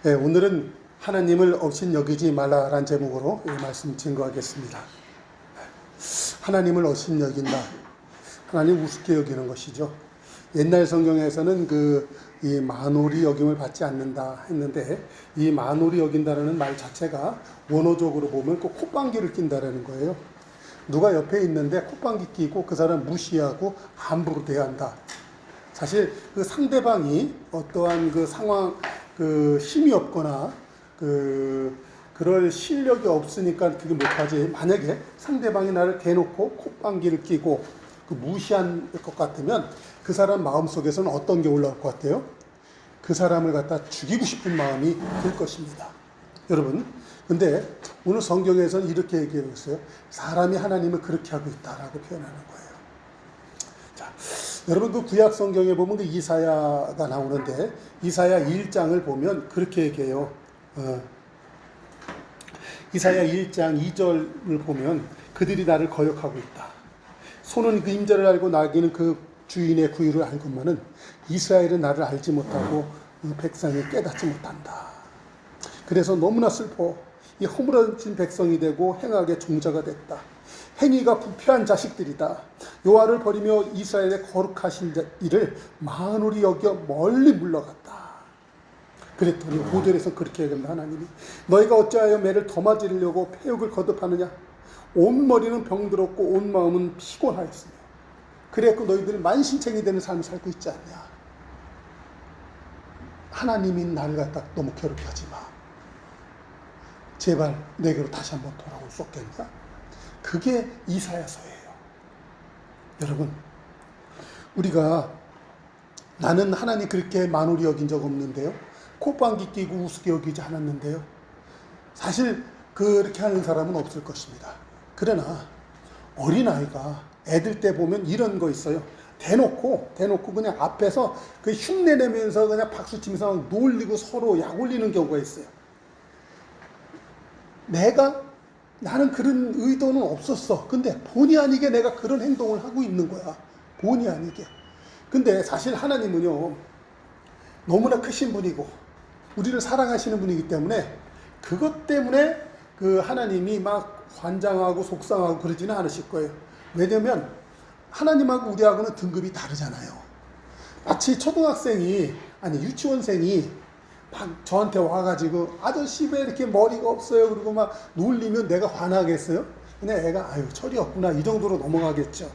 예, 오늘은 하나님을 업신여기지 말라라는 제목으로 말씀 증거하겠습니다. 하나님을 업신여긴다. 하나님 우습게 여기는 것이죠. 옛날 성경에서는 이 만홀히 여김을 받지 않는다 했는데, 이 만홀히 여긴다라는 말 자체가 원어적으로 보면 꼭 콧방귀를 낀다라는 거예요. 누가 옆에 있는데 콧방귀 끼고 그 사람 무시하고 함부로 대한다. 사실 그 상대방이 어떠한 그 상황, 힘이 없거나 그럴 실력이 없으니까 그게 못하지. 만약에 상대방이 나를 대놓고 콧방귀를 끼고 무시한 것 같으면 그 사람 마음속에서는 어떤 게 올라올 것 같아요? 그 사람을 갖다 죽이고 싶은 마음이 들 것입니다. 여러분, 근데 오늘 성경에서는 이렇게 얘기하고 있어요. 사람이 하나님을 그렇게 하고 있다라고 표현하는 거예요. 자, 여러분 그 구약 성경에 보면 그 이사야가 나오는데, 이사야 1장을 보면 그렇게 얘기해요. 이사야 1장 2절을 보면 그들이 나를 거역하고 있다. 소는 그 임자를 알고 나귀는 그 주인의 구유를 알건만은 이스라엘은 나를 알지 못하고 백성이 깨닫지 못한다. 그래서 너무나 슬퍼. 이 허물어진 백성이 되고 행악의 종자가 됐다. 행위가 부패한 자식들이다. 여호와를 버리며 이스라엘의 거룩하신 이를 만홀히 여겨 멀리 물러갔다. 그랬더니 5절에서 그렇게 얘기합니다. 하나님이 너희가 어찌하여 매를 더 맞으려고 폐역을 거듭하느냐. 온 머리는 병들었고 온 마음은 피곤하였으며 그래갖고 너희들은 만신창이 되는 삶을 살고 있지 않냐. 하나님이 나를 갖다 너무 괴롭히하지 마. 제발 내게로 다시 한번 돌아올 수 없겠냐. 그게 이사야서예요. 여러분, 우리가 나는 하나님 그렇게 만홀히 여긴 적 없는데요, 콧방귀 끼고 우습게 여기지 않았는데요, 사실 그렇게 하는 사람은 없을 것입니다. 그러나 어린아이가 애들 때 보면 이런 거 있어요. 대놓고 그냥 앞에서 그 흉내내면서 그냥 박수치면서 놀리고 서로 약 올리는 경우가 있어요. 나는 그런 의도는 없었어. 근데 본의 아니게 내가 그런 행동을 하고 있는 거야. 본의 아니게. 근데 사실 하나님은요, 너무나 크신 분이고 우리를 사랑하시는 분이기 때문에 그것 때문에 그 하나님이 막 환장하고 속상하고 그러지는 않으실 거예요. 왜냐면 하나님하고 우리하고는 등급이 다르잖아요. 마치 유치원생이 저한테 와가지고 아저씨 왜 이렇게 머리가 없어요? 그리고 막 놀리면 내가 화나겠어요? 그냥 애가 철이 없구나 이 정도로 넘어가겠죠.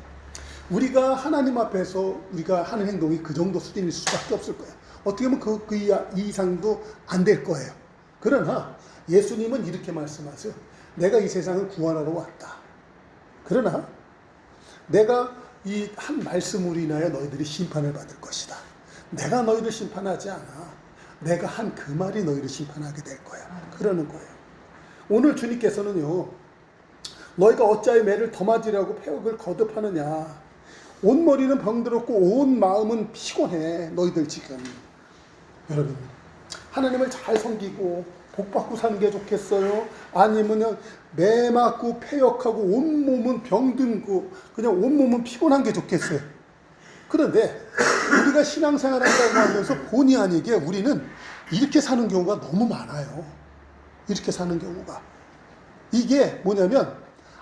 우리가 하나님 앞에서 우리가 하는 행동이 그 정도 수준일 수밖에 없을 거예요. 어떻게 보면 그 이상도 안 될 거예요. 그러나 예수님은 이렇게 말씀하세요. 내가 이 세상을 구원하러 왔다. 그러나 내가 이 한 말씀으로 인하여 너희들이 심판을 받을 것이다. 내가 너희를 심판하지 않아. 내가 한 그 말이 너희를 심판하게 될 거야. 그러는 거예요. 오늘 주님께서는요, 너희가 어찌하여 매를 더 맞으려고 폐역을 거듭하느냐. 온 머리는 병들었고 온 마음은 피곤해. 너희들 지금. 여러분, 하나님을 잘 섬기고 복받고 사는 게 좋겠어요? 아니면 매 맞고 폐역하고 온몸은 병든고 그냥 온몸은 피곤한 게 좋겠어요? 그런데 우리가 신앙생활 한다고 하면서 본의 아니게 우리는 이렇게 사는 경우가 너무 많아요. 이렇게 사는 경우가. 이게 뭐냐면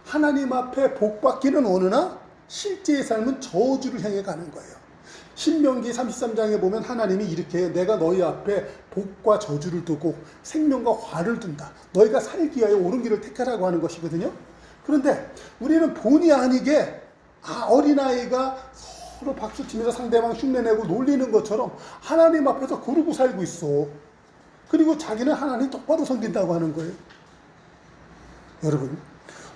하나님 앞에 복받기는 오느나 실제의 삶은 저주를 향해 가는 거예요. 신명기 33장에 보면 하나님이 이렇게 내가 너희 앞에 복과 저주를 두고 생명과 화를 둔다. 너희가 살기 위하여 옳은 길을 택하라고 하는 것이거든요. 그런데 우리는 본의 아니게 어린아이가 서로 박수치면서 상대방 흉내내고 놀리는 것처럼 하나님 앞에서 그러고 살고 있어. 그리고 자기는 하나님 똑바로 섬긴다고 하는 거예요. 여러분,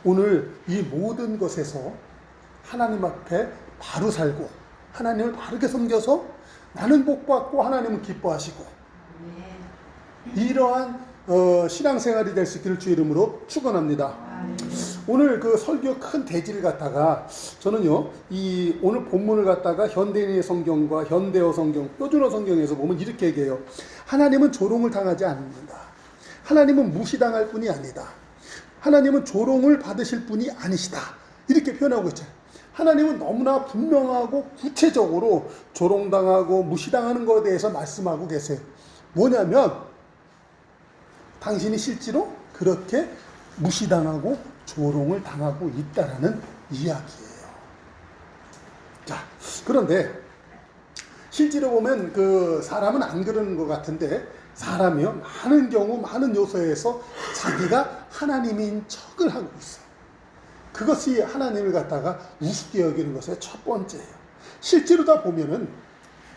오늘 이 모든 것에서 하나님 앞에 바로 살고 하나님을 바르게 섬겨서 나는 복받고 하나님은 기뻐하시고 이러한 신앙생활이 될 수 있기를 주 이름으로 축원합니다. 오늘 그 설교 큰 대지를 갖다가 저는요, 오늘 본문을 갖다가 현대인의 성경과 현대어 성경, 표준어 성경에서 보면 이렇게 얘기해요. 하나님은 조롱을 당하지 않는다. 하나님은 무시당할 뿐이 아니다. 하나님은 조롱을 받으실 분이 아니시다. 이렇게 표현하고 있잖아요. 하나님은 너무나 분명하고 구체적으로 조롱당하고 무시당하는 것에 대해서 말씀하고 계세요. 뭐냐면 당신이 실제로 그렇게 무시당하고 조롱을 당하고 있다라는 이야기예요. 자, 그런데 실제로 보면 그 사람은 안 그러는 것 같은데 사람이요 많은 경우 많은 요소에서 자기가 하나님인 척을 하고 있어요. 그것이 하나님을 갖다가 우습게 여기는 것의 첫 번째예요. 실제로 다 보면은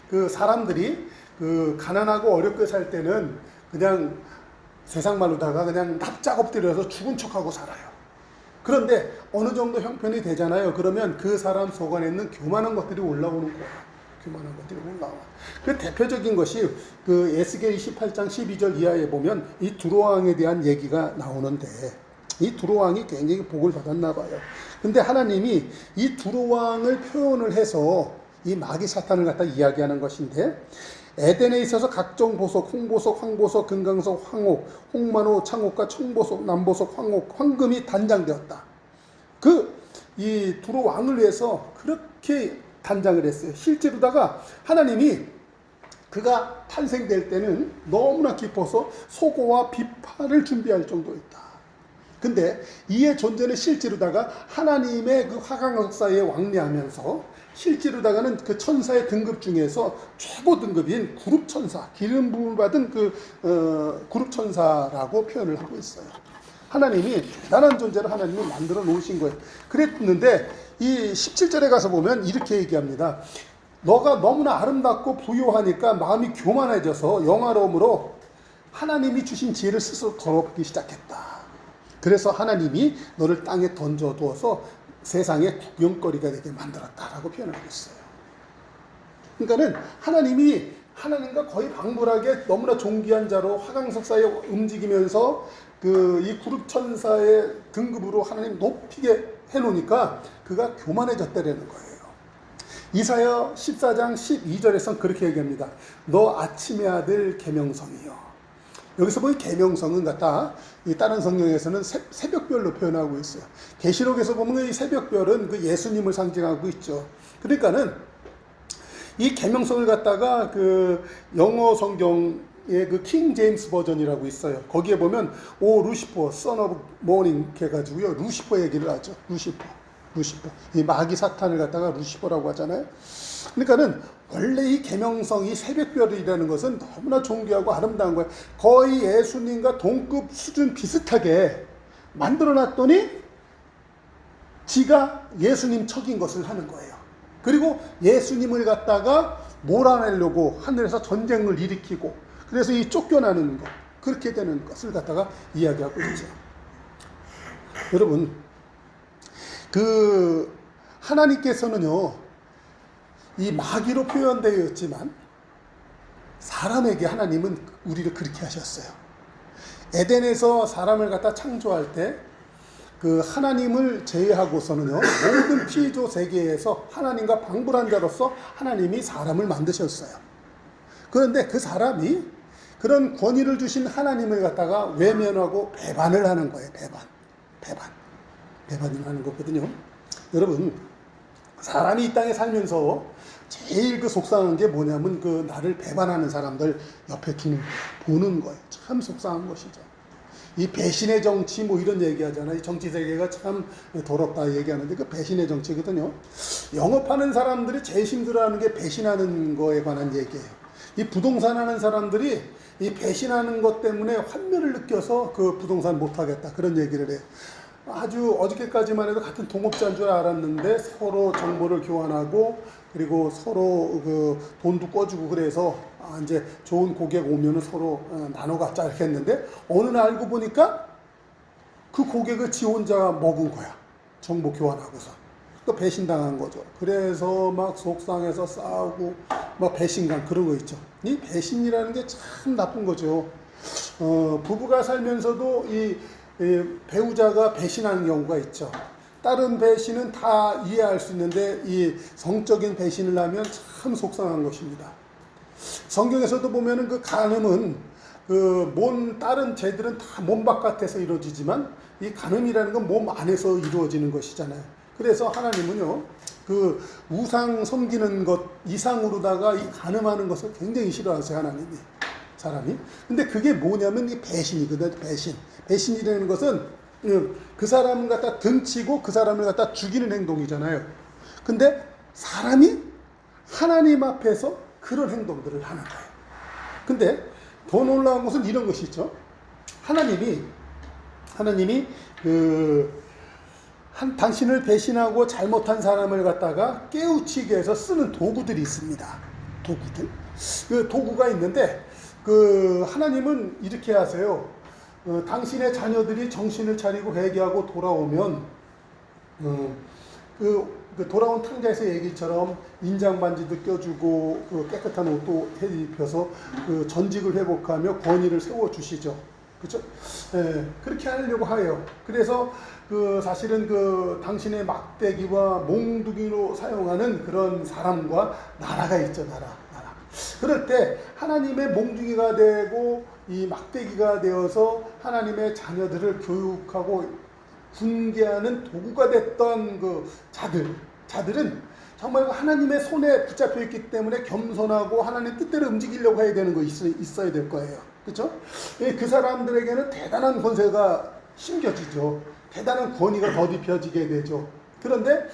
그 사람들이 그 가난하고 어렵게 살 때는 그냥 세상 말로다가 그냥 납작 엎드려서 죽은 척하고 살아요. 그런데 어느 정도 형편이 되잖아요. 그러면 그 사람 속 안에 있는 교만한 것들이 올라오는 거예요. 교만한 것들이 올라와. 그 대표적인 것이 그 에스겔 28장 12절 이하에 보면 이 두로왕에 대한 얘기가 나오는데 이 두로왕이 굉장히 복을 받았나 봐요. 근데 하나님이 이 두로왕을 표현을 해서 이 마귀 사탄을 갖다 이야기하는 것인데 에덴에 있어서 각종 보석, 홍보석, 황보석, 금강석, 황옥, 홍만호, 창옥과 청보석, 남보석, 황옥, 황금이 단장되었다. 이 두로 왕을 위해서 그렇게 단장을 했어요. 실제로다가 하나님이 그가 탄생될 때는 너무나 기뻐서 소고와 비파를 준비할 정도였다. 근데 이의 존재는 실제로다가 하나님의 그 화강역사에 왕래하면서 실제로다가는 그 천사의 등급 중에서 최고 등급인 그룹천사, 기름 부음을 받은 그룹천사라고 표현을 하고 있어요. 하나님이 대단한 존재로 하나님을 만들어 놓으신 거예요. 그랬는데 이 17절에 가서 보면 이렇게 얘기합니다. 너가 너무나 아름답고 부요하니까 마음이 교만해져서 영화로움으로 하나님이 주신 지혜를 스스로 더럽히기 시작했다. 그래서 하나님이 너를 땅에 던져두어서 세상의 구경거리가 되게 만들었다라고 표현하고 있어요. 그러니까는 하나님과 거의 방불하게 너무나 존귀한 자로 화강석사에 움직이면서 이 그룹 천사의 등급으로 하나님 높이게 해놓으니까 그가 교만해졌다라는 거예요. 이사야 14장 12절에선 그렇게 얘기합니다. 너 아침의 아들 계명성이요. 여기서 보면 계명성은 갖다 다른 성경에서는 새벽별로 표현하고 있어요. 계시록에서 보면 이 새벽별은 그 예수님을 상징하고 있죠. 그러니까는 이 계명성을 갖다가 그 영어 성경의 그 킹 제임스 버전이라고 있어요. 거기에 보면 오 루시퍼, son of morning 해가지고요 루시퍼 얘기를 하죠. 루시퍼. 이 마귀 사탄을 갖다가 루시퍼라고 하잖아요. 그러니까는 원래 이 계명성, 이 새벽별이라는 것은 너무나 존귀하고 아름다운 거예요. 거의 예수님과 동급 수준 비슷하게 만들어놨더니 지가 예수님 척인 것을 하는 거예요. 그리고 예수님을 갖다가 몰아내려고 하늘에서 전쟁을 일으키고 그래서 이 쫓겨나는 것, 그렇게 되는 것을 갖다가 이야기하고 있죠. 여러분, 하나님께서는요, 이 마귀로 표현되어 있지만 사람에게 하나님은 우리를 그렇게 하셨어요. 에덴에서 사람을 갖다 창조할 때 그 하나님을 제외하고서는요, 모든 피조 세계에서 하나님과 방불한 자로서 하나님이 사람을 만드셨어요. 그런데 그 사람이 그런 권위를 주신 하나님을 갖다가 외면하고 배반을 하는 거예요. 배반을 하는 거거든요. 여러분, 사람이 이 땅에 살면서 제일 그 속상한 게 뭐냐면 그 나를 배반하는 사람들 옆에 보는 거예요. 참 속상한 것이죠. 이 배신의 정치 뭐 이런 얘기 하잖아요. 이 정치 세계가 참 더럽다 얘기하는데 그 배신의 정치거든요. 영업하는 사람들이 제일 힘들어하는 게 배신하는 거에 관한 얘기예요. 이 부동산 하는 사람들이 이 배신하는 것 때문에 환멸을 느껴서 그 부동산 못하겠다 그런 얘기를 해요. 아주 어저께까지만 해도 같은 동업자인 줄 알았는데 서로 정보를 교환하고 그리고 서로 그 돈도 꿔주고 그래서 이제 좋은 고객 오면은 서로 나눠 갖자 이렇게 했는데 어느 날 알고 보니까 그 고객을 지 혼자 먹은 거야. 정보 교환하고서. 또 배신당한 거죠. 그래서 막 속상해서 싸우고 막 배신감 그런 거 있죠. 이 배신이라는 게 참 나쁜 거죠. 부부가 살면서도 이 배우자가 배신하는 경우가 있죠. 다른 배신은 다 이해할 수 있는데 이 성적인 배신을 하면 참 속상한 것입니다. 성경에서도 보면은 그 간음은 다른 죄들은 다 몸 바깥에서 이루어지지만 이 간음이라는 건 몸 안에서 이루어지는 것이잖아요. 그래서 하나님은요, 그 우상 섬기는 것 이상으로다가 이 간음하는 것을 굉장히 싫어하세요, 하나님이. 사람이. 근데 그게 뭐냐면 이 배신이거든. 배신. 배신이라는 것은 그 사람을 갖다 등치고 그 사람을 갖다 죽이는 행동이잖아요. 근데 사람이 하나님 앞에서 그런 행동들을 하는 거예요. 근데 더 놀라운 것은 이런 것이 있죠. 하나님이 당신을 배신하고 잘못한 사람을 갖다가 깨우치기 위해서 쓰는 도구들이 있습니다. 도구들. 그 도구가 있는데 하나님은 이렇게 하세요. 당신의 자녀들이 정신을 차리고 회개하고 돌아오면 돌아온 탕자에서 얘기처럼 인장 반지도 껴주고 깨끗한 옷도 입혀서 전직을 회복하며 권위를 세워 주시죠. 그렇죠? 그렇게 하려고 해요. 그래서 사실은 당신의 막대기와 몽둥이로 사용하는 그런 사람과 나라가 있죠. 나라. 그럴 때 하나님의 몽둥이가 되고 이 막대기가 되어서 하나님의 자녀들을 교육하고 훈계하는 도구가 됐던 자들은 정말 하나님의 손에 붙잡혀 있기 때문에 겸손하고 하나님 뜻대로 움직이려고 해야 되는 거 있어야 될 거예요. 그렇죠? 그 사람들에게는 대단한 권세가 심겨지죠. 대단한 권위가 더딥혀지게 되죠. 그런데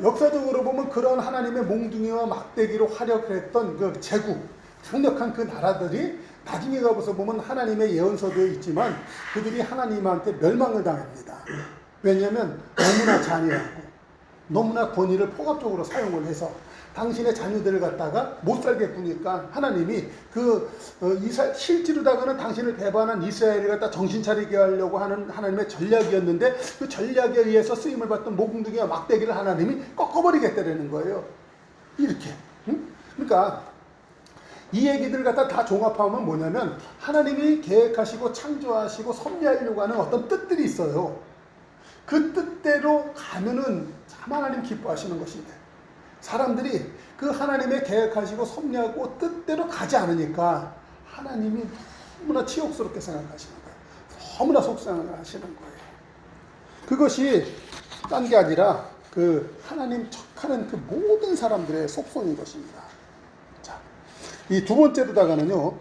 역사적으로 보면 그런 하나님의 몽둥이와 막대기로 활약했던 제국, 강력한 그 나라들이 나중에 가서 보면 하나님의 예언서도에 있지만 그들이 하나님한테 멸망을 당합니다. 왜냐하면 너무나 잔인하고 너무나 권위를 포괄적으로 사용을 해서 당신의 자녀들을 갖다가 못 살게 구니까 하나님이 실제로다가는 당신을 배반한 이스라엘을 갖다 정신 차리게 하려고 하는 하나님의 전략이었는데 그 전략에 의해서 쓰임을 받던 몽둥이와 막대기를 하나님이 꺾어버리겠다는 거예요. 이렇게. 그러니까 이 얘기들을 갖다 다 종합하면 뭐냐면 하나님이 계획하시고 창조하시고 섭리하려고 하는 어떤 뜻들이 있어요. 그 뜻대로 가면은 참 하나님 기뻐하시는 것인데 사람들이 그 하나님의 계획하시고 섭리하고 뜻대로 가지 않으니까 하나님이 너무나 치욕스럽게 생각하시는 거예요. 너무나 속상하시는 거예요. 그것이 딴 게 아니라 하나님 척하는 모든 사람들의 속성인 것입니다. 이 두 번째로다가는요,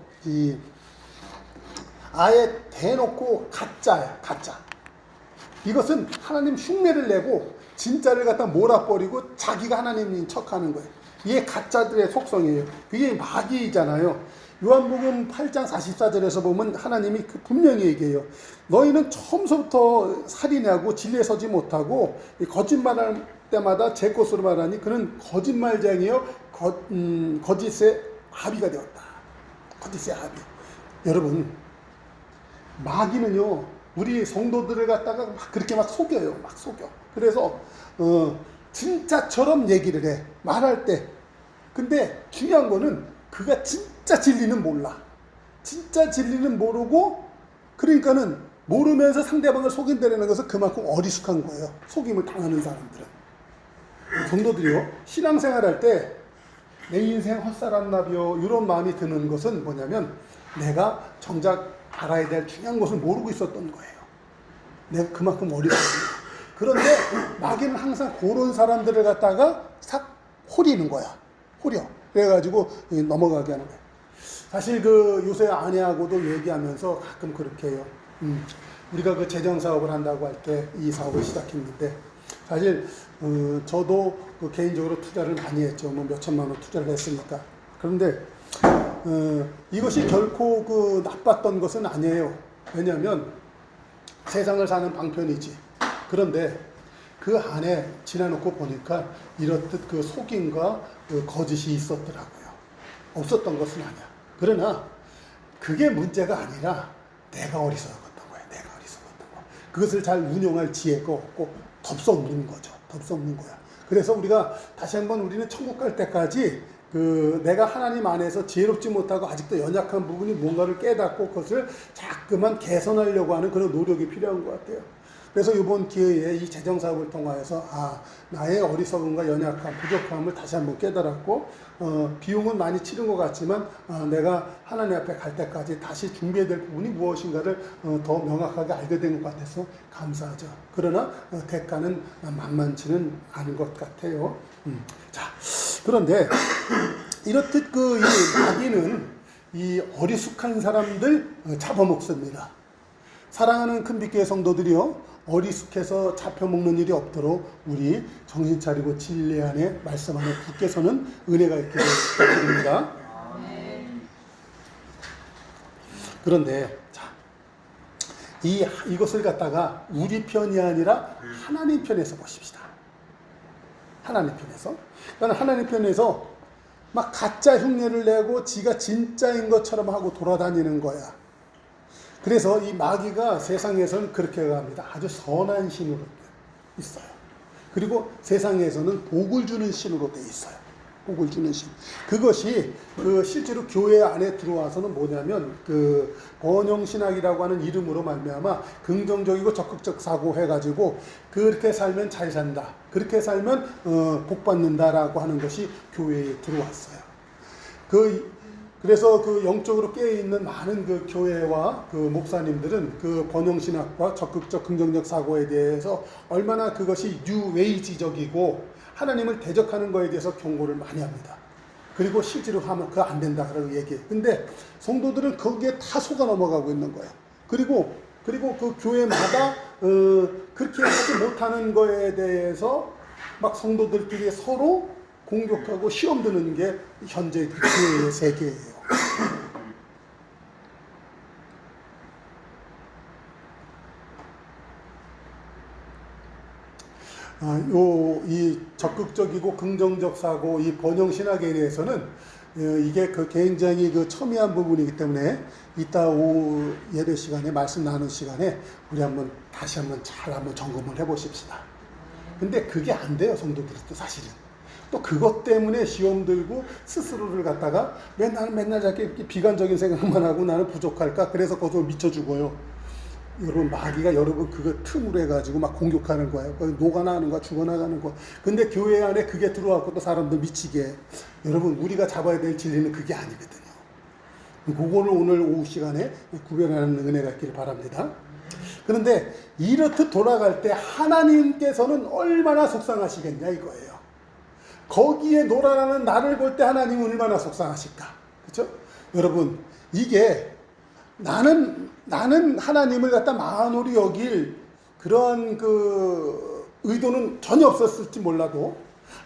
아예 대놓고 가짜야, 가짜. 이것은 하나님 흉내를 내고 진짜를 갖다 몰아버리고 자기가 하나님인 척하는 거예요. 이게 가짜들의 속성이에요. 그게 마귀잖아요. 요한복음 8장 44절에서 보면 하나님이 분명히 얘기해요. 너희는 처음부터 살인하고 진리에 서지 못하고 거짓말할 때마다 제 것으로 말하니 그는 거짓말쟁이요 거짓의 아비가 되었다. 거짓의 아비. 여러분, 마귀는요 우리 성도들을 갖다가 그렇게 속여요. 막 속여. 그래서 진짜처럼 얘기를 해. 말할 때. 근데 중요한 거는 그가 진짜 진리는 몰라. 진짜 진리는 모르고 그러니까는 모르면서 상대방을 속인다는 것은 그만큼 어리숙한 거예요. 속임을 당하는 사람들은. 성도들이요. 신앙생활할 때 내 인생 헛살한 나비요 이런 마음이 드는 것은 뭐냐면 내가 정작 알아야 될 중요한 것을 모르고 있었던 거예요. 내가 그만큼 어리석어요. 그런데 마귀는 항상 그런 사람들을 갖다가 싹 호리는 거야. 호려. 그래가지고 넘어가게 하는 거야. 사실 요새 아내하고도 얘기하면서 가끔 그렇게 해요. 우리가 재정 사업을 한다고 할 때 이 사업을 시작했는데 사실 저도 개인적으로 투자를 많이 했죠. 몇 천만 원 투자를 했으니까. 그런데 이것이 결코 나빴던 것은 아니에요. 왜냐하면 세상을 사는 방편이지. 그런데 그 안에 지나놓고 보니까 이렇듯 속임과 거짓이 있었더라고요. 없었던 것은 아니야. 그러나 그게 문제가 아니라 내가 어리석었던 거야. 내가 어리석었던 거. 그것을 잘 운용할 지혜가 없고 덥석는 거죠. 덥석는 거야. 그래서 우리가 다시 한번 우리는 천국 갈 때까지 내가 하나님 안에서 지혜롭지 못하고 아직도 연약한 부분이 뭔가를 깨닫고 그것을 자꾸만 개선하려고 하는 그런 노력이 필요한 것 같아요. 그래서 이번 기회에 이 재정사업을 통하여서 나의 어리석음과 연약함, 부족함을 다시 한번 깨달았고 비용은 많이 치른 것 같지만 내가 하나님 앞에 갈 때까지 다시 준비해야 될 부분이 무엇인가를 더 명확하게 알게 된 것 같아서 감사하죠. 그러나 대가는 만만치는 않은 것 같아요. 자, 그런데 이렇듯 이 마귀는 이 어리숙한 사람들 잡아먹습니다. 사랑하는 큰빛교회 성도들이요, 어리숙해서 잡혀먹는 일이 없도록 우리 정신 차리고 진리 안에 말씀 안에 굳게서는 은혜가 있기를 부탁드립니다. 그런데 자, 이것을 갖다가 우리 편이 아니라 하나님 편에서 보십시다. 하나님 편에서. 그러니까 하나님 편에서 막 가짜 흉내를 내고 지가 진짜인 것처럼 하고 돌아다니는 거야. 그래서 이 마귀가 세상에서는 그렇게 합니다. 아주 선한 신으로 있어요. 그리고 세상에서는 복을 주는 신으로 돼 있어요. 복을 주는 신. 그것이 실제로 교회 안에 들어와서는 뭐냐면 번영신학이라고 하는 이름으로 말미암아 긍정적이고 적극적 사고 해가지고 그렇게 살면 잘 산다. 그렇게 살면 복 받는다라고 하는 것이 교회에 들어왔어요. 그래서 영적으로 깨어있는 많은 교회와 목사님들은 번영신학과 적극적 긍정적 사고에 대해서 얼마나 그것이 뉴웨이지적이고 하나님을 대적하는 거에 대해서 경고를 많이 합니다. 그리고 실제로 하면 그거 안 된다라고 얘기해요. 근데 성도들은 거기에 다 속아 넘어가고 있는 거예요. 그리고 그 교회마다 그렇게 하지 못하는 거에 대해서 막 성도들끼리 서로 공격하고 시험 드는 게 현재 교회의 세계예요. 이 적극적이고 긍정적 사고, 이 번영신학에 대해서는 이게 굉장히 첨예한 부분이기 때문에 이따 오후 예배 시간에 말씀 나누는 시간에 우리 다시 한번 잘 점검을 해보십시다. 근데 그게 안 돼요, 성도들도 사실은. 또 그것 때문에 시험 들고 스스로를 갖다가 왜 나는 맨날 이렇게 비관적인 생각만 하고 나는 부족할까? 그래서 거기서 미쳐 죽어요. 여러분, 마귀가 여러분 그거 틈으로 해가지고 막 공격하는 거예요. 녹아나가는 거야, 죽어나가는 거야. 근데 교회 안에 그게 들어왔고 또 사람들 미치게 해. 여러분, 우리가 잡아야 될 진리는 그게 아니거든요. 그거를 오늘 오후 시간에 구별하는 은혜가 있기를 바랍니다. 그런데 이렇듯 돌아갈 때 하나님께서는 얼마나 속상하시겠냐 이거예요. 거기에 놀아나는 나를 볼 때 하나님은 얼마나 속상하실까? 그렇죠? 여러분, 이게 나는 하나님을 갖다 만홀히 여길 그런 의도는 전혀 없었을지 몰라도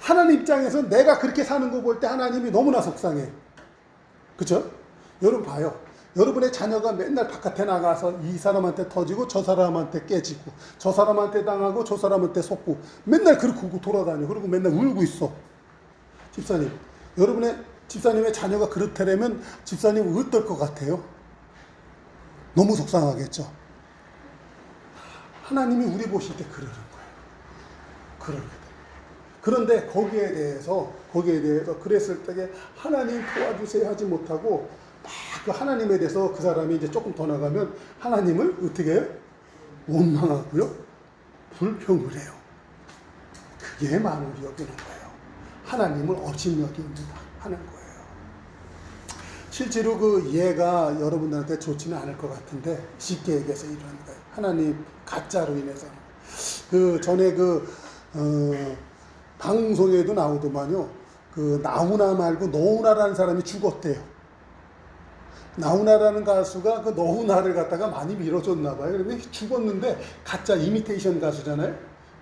하나님 입장에서 내가 그렇게 사는 거 볼 때 하나님이 너무나 속상해. 그렇죠? 여러분 봐요. 여러분의 자녀가 맨날 바깥에 나가서 이 사람한테 터지고 저 사람한테 깨지고 저 사람한테 당하고 저 사람한테 속고 맨날 그렇게 돌아다녀. 그리고 맨날 울고 있어. 집사님, 여러분의 집사님의 자녀가 그렇다면 집사님 어떨 것 같아요? 너무 속상하겠죠. 하나님이 우리 보실 때 그러는 거예요. 그러거든. 그런데 거기에 대해서 그랬을 때 하나님 도와주세요 하지 못하고 막 하나님에 대해서 그 사람이 이제 조금 더 나가면 하나님을 어떻게 해요? 원망하고요, 불평을 해요. 그게 만홀히 여기는 거예요. 하나님을 업신여깁니다 하는 거예요. 실제로 예가 여러분들한테 좋지는 않을 것 같은데 쉽게 얘기해서 이러는 거예요. 하나님 가짜로 인해서. 전에 방송에도 나오더만요. 나훈아 말고 너훈아라는 사람이 죽었대요. 나훈아라는 가수가 너훈아를 갖다가 많이 밀어줬나 봐요. 그런데 죽었는데 가짜 이미테이션 가수잖아요.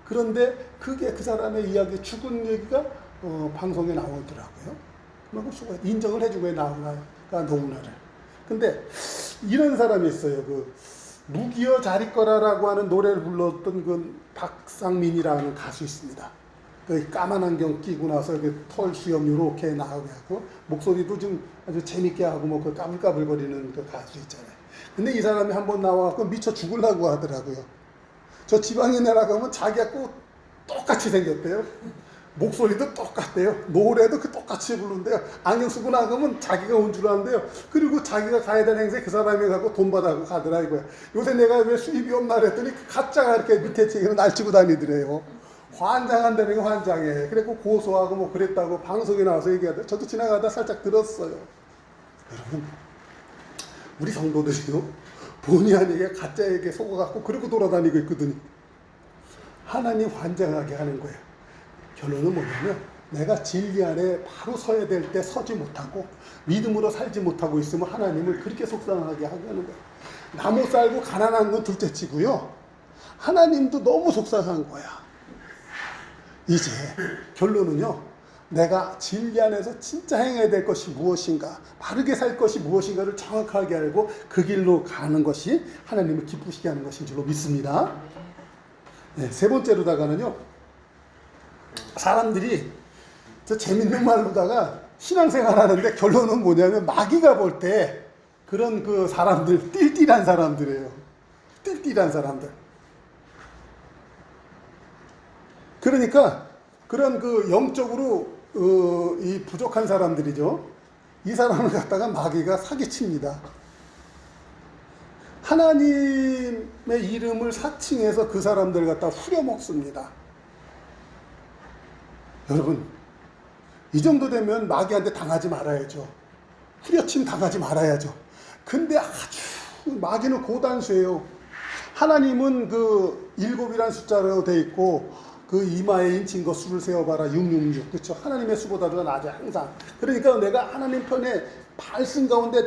그런데 그게 그 사람의 이야기, 죽은 얘기가 방송에 나오더라고요. 그리고 인정을 해주고 나훈아가 너훈아를. 근데 이런 사람이 있어요. 무기여 자리거라라고 하는 노래를 불렀던 박상민이라는 가수 있습니다. 까만 안경 끼고 나서 털 수염 이렇게 나오게 하고 목소리도 좀 아주 재밌게 하고 까불까불거리는 가수 있잖아요. 근데 이 사람이 한번 나와서 미쳐 죽으려고 하더라고요. 저 지방에 내려가면 자기하고 똑같이 생겼대요. 목소리도 똑같대요. 노래도 똑같이 부른대요. 안경 쓰고 나가면 자기가 온 줄 아는데요. 그리고 자기가 가야 될 행사에 그 사람이 가고 돈 받아고 가더라 이거야. 요새 내가 왜 수입이 없나 그랬더니 가짜가 이렇게 밑에 책에는 날치고 다니더래요. 환장한다는 게 환장해. 그래고 고소하고 그랬다고 방송에 나와서 얘기하더라고요. 저도 지나가다 살짝 들었어요. 여러분, 우리 성도들이요, 본의 아니게 가짜에게 속아갖고 그러고 돌아다니고 있거든요. 하나님 환장하게 하는 거예요. 결론은 뭐냐면 내가 진리 안에 바로 서야 될 때 서지 못하고 믿음으로 살지 못하고 있으면 하나님을 그렇게 속상하게 하게 하는 거예요. 나 못 살고 가난한 건 둘째치고요. 하나님도 너무 속상한 거야. 이제 결론은요. 내가 진리 안에서 진짜 행해야 될 것이 무엇인가, 바르게 살 것이 무엇인가를 정확하게 알고 그 길로 가는 것이 하나님을 기쁘시게 하는 것인 줄로 믿습니다. 네, 세 번째로다가는요. 사람들이 저 재밌는 말로다가 신앙생활 하는데 결론은 뭐냐면 마귀가 볼 때 그런 그 사람들, 띨띨한 사람들이에요. 띨띨한 사람들. 그러니까 그런 그 영적으로 이 부족한 사람들이죠. 이 사람을 갖다가 마귀가 사기칩니다. 하나님의 이름을 사칭해서 그 사람들 갖다 후려먹습니다. 여러분, 이 정도 되면 마귀한테 당하지 말아야죠. 후려침 당하지 말아야죠. 근데 아주 마귀는 고단수예요. 하나님은 그 7이란 숫자로 돼 있고 그 이마에 인친 거 수를 세어봐라 666. 그렇죠? 하나님의 수보다도 낮아 항상. 그러니까 내가 하나님 편에 발승 가운데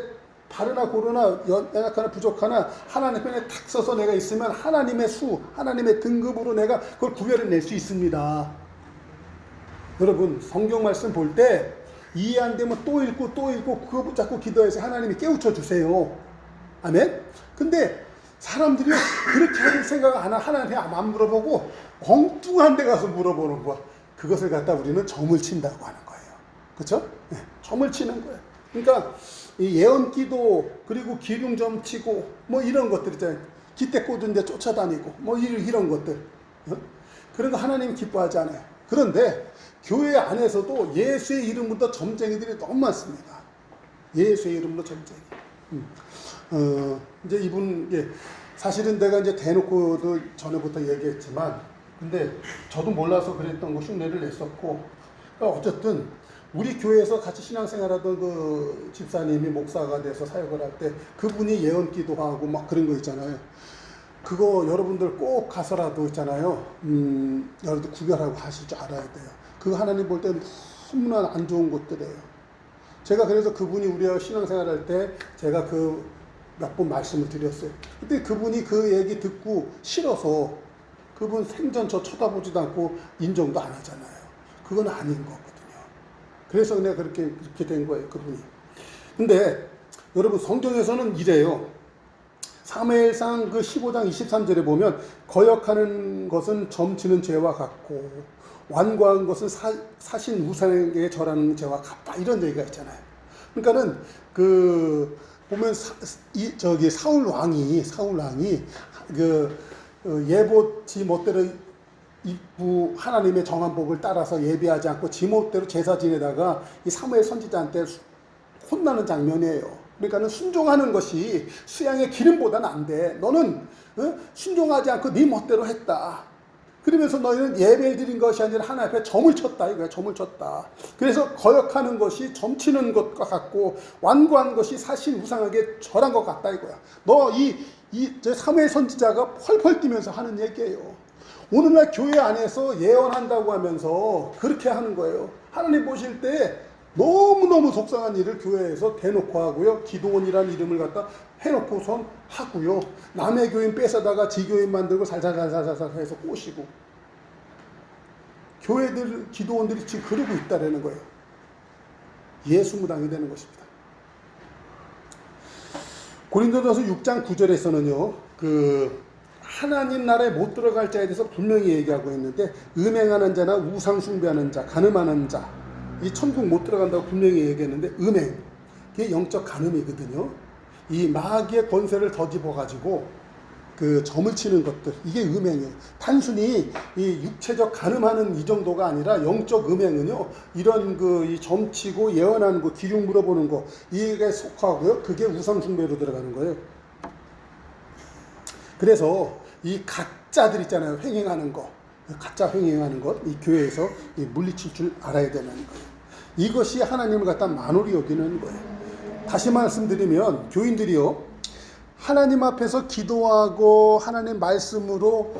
바르나 고르나 연약하나 부족하나 하나님 편에 탁 서서 내가 있으면 하나님의 수, 하나님의 등급으로 내가 그걸 구별해낼 수 있습니다. 여러분 성경 말씀 볼 때 이해 안 되면 또 읽고 그거 붙잡고 기도해서 하나님이 깨우쳐 주세요. 아멘? 근데 사람들이 그렇게 할 생각 안 하고 하나님한테 안 물어보고 엉뚱한 데 가서 물어보는 거야. 그것을 갖다 우리는 점을 친다고 하는 거예요. 그렇죠? 네, 점을 치는 거예요. 그러니까 이 예언기도 그리고 기륭점 치고 뭐 이런 것들 있잖아요. 기대 꽂은 데 쫓아다니고 뭐 이런 것들. 그런 거 하나님 기뻐하지 않아요. 그런데 교회 안에서도 예수의 이름부터 점쟁이들이 너무 많습니다. 예수의 이름으로 점쟁이. 이제 이분, 사실은 내가 이제 대놓고도 전에부터 얘기했지만, 근데 저도 몰라서 그랬던 거 흉내를 냈었고, 그러니까 어쨌든 우리 교회에서 같이 신앙생활하던 그 집사님이 목사가 돼서 사역을 할 때 그분이 예언기도 하고 막 그런 거 있잖아요. 그거 여러분들 꼭 가서라도 있잖아요. 여러분들 구별하고 하실 줄 알아야 돼요. 그거 하나님 볼 때 너무나 안 좋은 것들이에요. 제가 그래서 그분이 우리와 신앙생활 할 때 제가 그 몇 번 말씀을 드렸어요. 근데 그분이 그 얘기 듣고 싫어서 그분 생전 저 쳐다보지도 않고 인정도 안 하잖아요. 그건 아닌 거거든요. 그래서 내가 그렇게 된 거예요, 그분이. 근데 여러분 성경에서는 이래요. 사무엘상 그 15장 23절에 보면 거역하는 것은 점치는 죄와 같고 완고한 것은 사신 우상에게 절하는 죄와 같다. 이런 얘기가 있잖아요. 그러니까는 그 보면 사울 왕이 그 예보 지 멋대로 입부 하나님의 정한 법을 따라서 예비하지 않고 지 멋대로 제사 지내다가 이 사무엘 선지자한테 혼나는 장면이에요. 그러니까는 순종하는 것이 수양의 기름보다는 안 돼. 너는 순종하지 않고 네 멋대로 했다. 그러면서 너희는 예배를 드린 것이 아니라 하나님 앞에 점을 쳤다. 이거야, 점을 쳤다. 그래서 거역하는 것이 점치는 것과 같고 완고한 것이 사실 우상하게 절한 것 같다. 이거야. 너 저 사무엘 선지자가 펄펄 뛰면서 하는 얘기예요. 오늘날 교회 안에서 예언한다고 하면서 그렇게 하는 거예요. 하나님 보실 때 너무너무 속상한 일을 교회에서 대놓고 하고요. 기도원이라는 이름을 갖다 해놓고선 하고요. 남의 교인 뺏어다가 지교인 만들고 살살살살살 해서 꼬시고. 교회들, 기도원들이 지금 그러고 있다라는 거예요. 예수무당이 되는 것입니다. 고린도전서 6장 9절에서는요. 그 하나님 나라에 못 들어갈 자에 대해서 분명히 얘기하고 있는데 음행하는 자나 우상 숭배하는 자, 간음하는 자 이 천국 못 들어간다고 분명히 얘기했는데 음행, 이게 영적 간음이거든요. 이 마귀의 권세를 더집어가지고 그 점을 치는 것들, 이게 음행이에요. 단순히 이 육체적 간음하는 이 정도가 아니라 영적 음행은요, 이런 그 이 점치고 예언하는 거, 기흉 물어보는 거, 이게 속하고요. 그게 우상숭배로 들어가는 거예요. 그래서 이 가짜들 있잖아요. 횡행하는 거. 가짜 횡행하는 것, 이 교회에서 물리칠 줄 알아야 되는 거예요. 이것이 하나님을 갖다 만홀히 여기는 거예요. 다시 말씀드리면 교인들이요, 하나님 앞에서 기도하고 하나님 말씀으로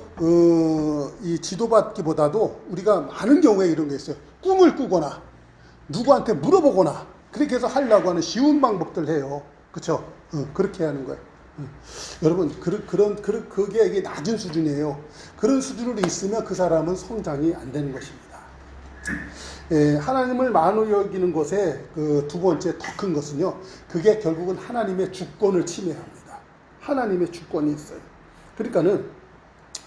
이 지도받기보다도 우리가 많은 경우에 이런 게 있어요. 꿈을 꾸거나 누구한테 물어보거나 그렇게 해서 하려고 하는 쉬운 방법들 해요. 그렇죠? 그렇게 하는 거예요. 여러분 그게 이게 낮은 수준이에요. 그런 수준으로 있으면 그 사람은 성장이 안 되는 것입니다. 하나님을 만으로 여기는 것에 그 두 번째 더 큰 것은요. 그게 결국은 하나님의 주권을 침해합니다. 하나님의 주권이 있어요. 그러니까는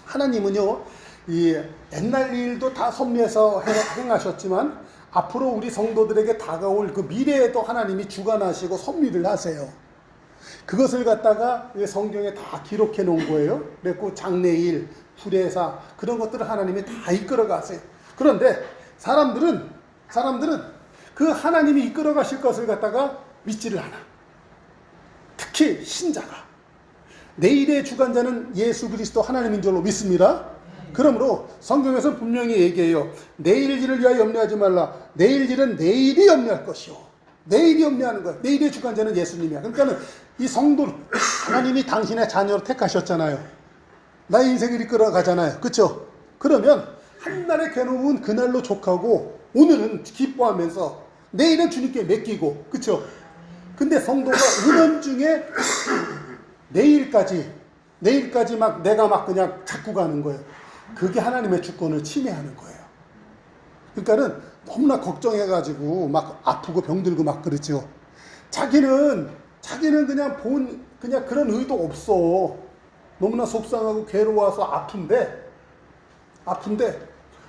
하나님은요. 이 옛날 일도 다 섭리해서 행하셨지만 앞으로 우리 성도들에게 다가올 그 미래에도 하나님이 주관하시고 섭리를 하세요. 그것을 갖다가 성경에 다 기록해 놓은 거예요. 그래서 장래일, 불회사 그런 것들을 하나님이 다 이끌어 가세요. 그런데 사람들은 그 하나님이 이끌어 가실 것을 갖다가 믿지를 않아. 특히 신자가. 내일의 주관자는 예수 그리스도 하나님인 줄로 믿습니다. 그러므로 성경에서 분명히 얘기해요. 내일 일을 위하여 염려하지 말라. 내일 일은 내일이 염려할 것이요. 내일이 염려하는 거야. 내일의 주관자는 예수님이야. 그러니까는 이 성도 하나님이 당신의 자녀로 택하셨잖아요. 나의 인생을 이끌어 가잖아요. 그렇죠? 그러면 한날의 괴로움은 그날로 족하고 오늘은 기뻐하면서 내일은 주님께 맡기고 그렇죠? 근데 성도가 은연중에 내일까지 막 내가 막 그냥 잡고 가는 거예요. 그게 하나님의 주권을 침해하는 거예요. 그러니까는 너무나 걱정해가지고 막 아프고 병들고 막 그러죠. 자기는 그냥 그런 의도 없어. 너무나 속상하고 괴로워서 아픈데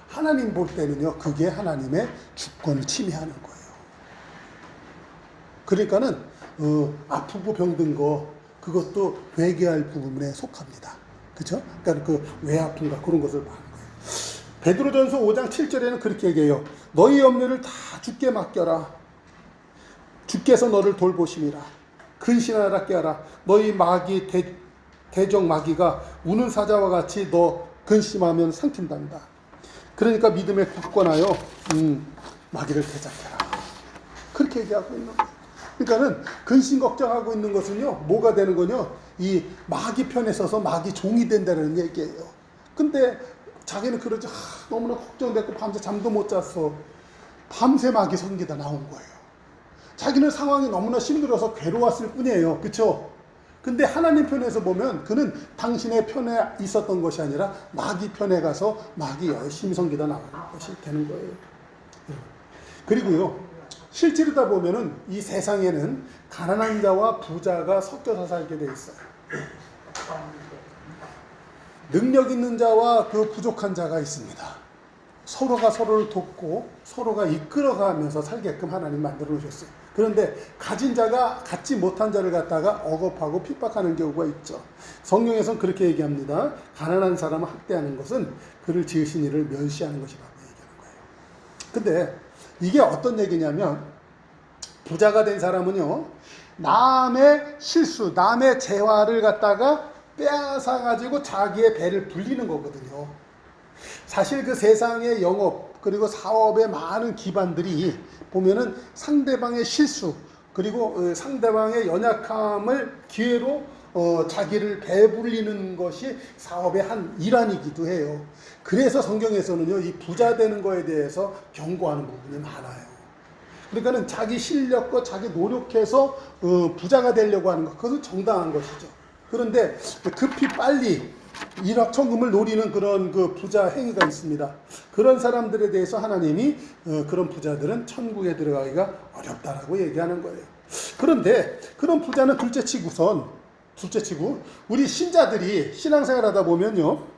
하나님 볼 때는요. 그게 하나님의 주권을 침해하는 거예요. 그러니까는 아프고 병든 거 그것도 회개할 부분에 속합니다. 그렇죠? 그러니까 그 왜 아픈가 그런 것을 말하는 거예요. 베드로전서 5장 7절에는 그렇게 얘기해요. 너희 염려를 다 주께 맡겨라. 주께서 너를 돌보심이라. 근신하라 깨어라. 너희 마귀 대적 마귀가 우는 사자와 같이 너 근심하면 삼킨단다. 그러니까 믿음에 굳건하여 마귀를 대적해라. 그렇게 얘기하고 있는 거예요. 그러니까는 근심 걱정하고 있는 것은요. 뭐가 되는 거냐? 이 마귀 편에 서서 마귀 종이 된다는 얘기예요. 근데 자기는 그러지 너무나 걱정됐고 밤새 잠도 못 잤어. 밤새 마귀 성기다 나온 거예요. 자기는 상황이 너무나 힘들어서 괴로웠을 뿐이에요. 그렇죠? 근데 하나님 편에서 보면 그는 당신의 편에 있었던 것이 아니라 마귀 편에 가서 마귀 열심히 섬기다 나가는 것이 되는 거예요. 그리고요. 실제로다 보면은 이 세상에는 가난한 자와 부자가 섞여서 살게 돼 있어요. 능력 있는 자와 그 부족한 자가 있습니다. 서로가 서로를 돕고 서로가 이끌어가면서 살게끔 하나님 만들어 놓으셨어요. 그런데 가진 자가 갖지 못한 자를 갖다가 억압하고 핍박하는 경우가 있죠. 성경에서는 그렇게 얘기합니다. 가난한 사람을 학대하는 것은 그를 지으신 이를 멸시하는 것이라고 얘기하는 거예요. 근데 이게 어떤 얘기냐면 부자가 된 사람은요. 남의 실수, 남의 재화를 갖다가 빼앗아가지고 자기의 배를 불리는 거거든요. 사실 그 세상의 영업 그리고 사업의 많은 기반들이 보면은 상대방의 실수 그리고 상대방의 연약함을 기회로 자기를 배불리는 것이 사업의 한 일환이기도 해요. 그래서 성경에서는요, 이 부자 되는 거에 대해서 경고하는 부분이 많아요. 그러니까는 자기 실력과 자기 노력해서 부자가 되려고 하는 것, 그것은 정당한 것이죠. 그런데 급히 빨리 일확천금을 노리는 그런 그 부자 행위가 있습니다. 그런 사람들에 대해서 하나님이 그런 부자들은 천국에 들어가기가 어렵다라고 얘기하는 거예요. 그런데 그런 부자는 둘째치고 우리 신자들이 신앙생활 하다 보면요.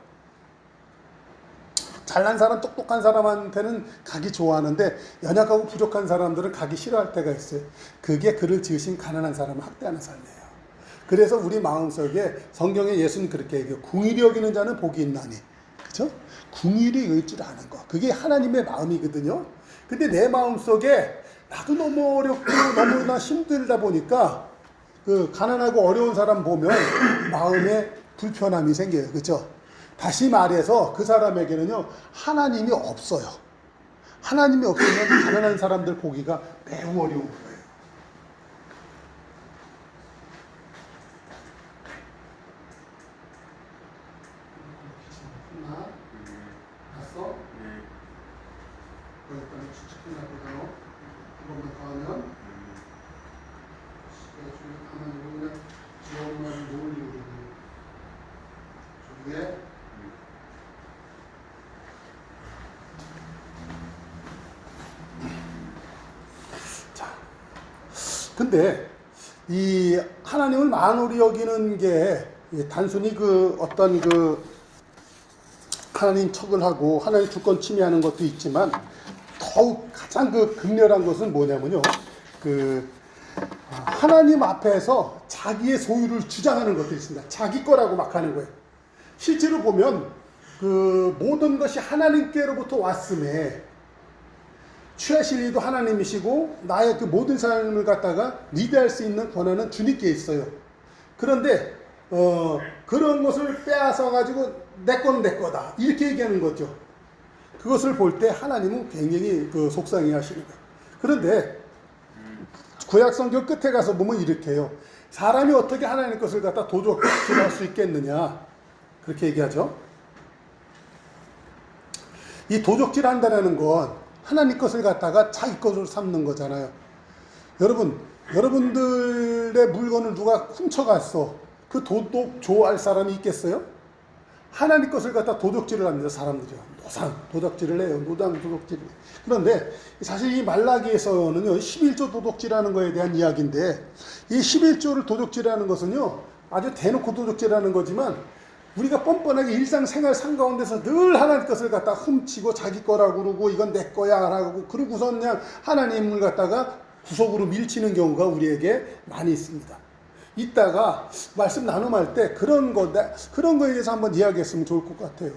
잘난 사람, 똑똑한 사람한테는 가기 좋아하는데 연약하고 부족한 사람들은 가기 싫어할 때가 있어요. 그게 그를 지으신 가난한 사람을 학대하는 삶이에요. 그래서 우리 마음속에 성경에 예수는 그렇게 얘기해요. 궁일이 여기는 자는 복이 있나니. 그죠? 궁일이 여길 줄 아는 거. 그게 하나님의 마음이거든요. 근데 내 마음속에 나도 너무 어렵고 너무나 힘들다 보니까 그 가난하고 어려운 사람 보면 마음에 불편함이 생겨요. 그죠? 다시 말해서 그 사람에게는요, 하나님이 없어요. 하나님이 없으면 가난한 사람들 보기가 매우 어려운 거예요. 진짜 큰일 나거든요. 이것만 더 하면 가만히 그냥 지원만 놀리거든요. 저게 자, 근데 이 하나님을 만홀히 여기는 게 단순히 그 어떤 그 하나님 척을 하고 하나님 주권 침해하는 것도 있지만 더욱 가장 그 극렬한 것은 뭐냐면요. 그 하나님 앞에서 자기의 소유를 주장하는 것도 있습니다. 자기 거라고 막 하는 거예요. 실제로 보면 그 모든 것이 하나님께로부터 왔음에 취하실 이도 하나님이시고 나의 그 모든 삶을 갖다가 리드할 수 있는 권한은 주님께 있어요. 그런데 그런 것을 빼앗아 가지고 내 거는 내 거다 이렇게 얘기하는 거죠. 그것을 볼 때 하나님은 굉장히 그 속상해 하시는 거예요. 그런데 구약성경 끝에 가서 보면 이렇게 해요. 사람이 어떻게 하나님 것을 갖다 도적질할 수 있겠느냐 그렇게 얘기하죠. 이 도적질한다는 건 하나님 것을 갖다가 자기 것으로 삼는 거잖아요. 여러분들의 물건을 누가 훔쳐갔어. 그 도둑 좋아할 사람이 있겠어요? 하나님 것을 갖다 도둑질을 합니다. 사람들이요. 노상 도둑질을 해요. 노당 도둑질을 해요. 그런데 사실 이 말라기에서는요. 11조 도둑질하는 거에 대한 이야기인데 이 11조를 도둑질하는 것은요. 아주 대놓고 도둑질하는 거지만 우리가 뻔뻔하게 일상생활 상가운데서 늘 하나님 것을 갖다 훔치고 자기 거라고 그러고 이건 내 거야 라고 그러고선 그냥 하나님을 갖다가 구석으로 밀치는 경우가 우리에게 많이 있습니다. 이따가 말씀 나눔할 때 그런 거에 대해서 한번 이야기했으면 좋을 것 같아요.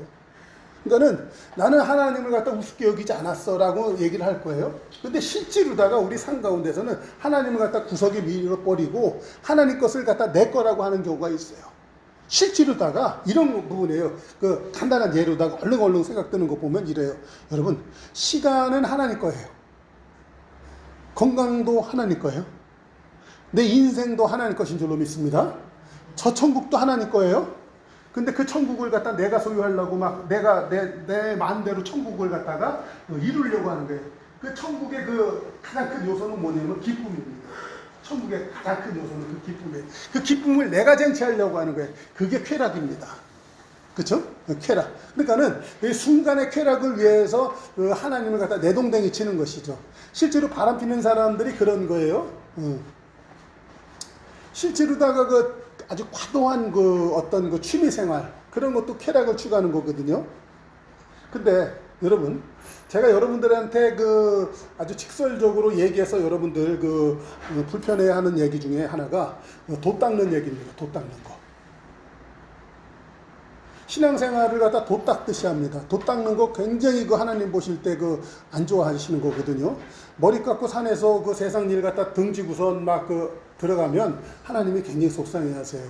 그러니까는 나는 하나님을 갖다 우습게 여기지 않았어 라고 얘기를 할 거예요. 근데 실제로다가 우리 상 가운데서는 하나님을 갖다 구석에 밀어버리고 하나님 것을 갖다 내 거라고 하는 경우가 있어요. 실제로다가 이런 부분이에요. 그 간단한 예로다가 얼른 생각드는 거 보면 이래요. 여러분, 시간은 하나님 거예요. 건강도 하나님 거예요. 내 인생도 하나님 것인 줄로 믿습니다. 저 천국도 하나님 거예요. 근데 그 천국을 갖다 내가 소유하려고 막 내가 내 마음대로 천국을 갖다가 이루려고 하는 거예요. 그 천국의 그 가장 큰 요소는 뭐냐면 기쁨입니다. 천국의 가장 큰 요소는 그 기쁨이에요. 그 기쁨을 내가 쟁취하려고 하는 거예요. 그게 쾌락입니다. 그렇죠? 쾌락. 그러니까는 이 순간의 쾌락을 위해서 하나님을 갖다 내동댕이 치는 것이죠. 실제로 바람 피는 사람들이 그런 거예요. 실제로다가 그 아주 과도한 그 어떤 그 취미 생활 그런 것도 쾌락을 추구하는 거거든요. 근데 여러분, 제가 여러분들한테 그 아주 직설적으로 얘기해서 여러분들 그 불편해하는 얘기 중에 하나가 돛 닦는 얘기입니다. 돛 닦는 거. 신앙생활을 갖다 돛 닦듯이 합니다. 돛 닦는 거 굉장히 그 하나님 보실 때 그 안 좋아하시는 거거든요. 머리 깎고 산에서 그 세상 일 갖다 등지고선 막 그 들어가면 하나님이 굉장히 속상해 하세요.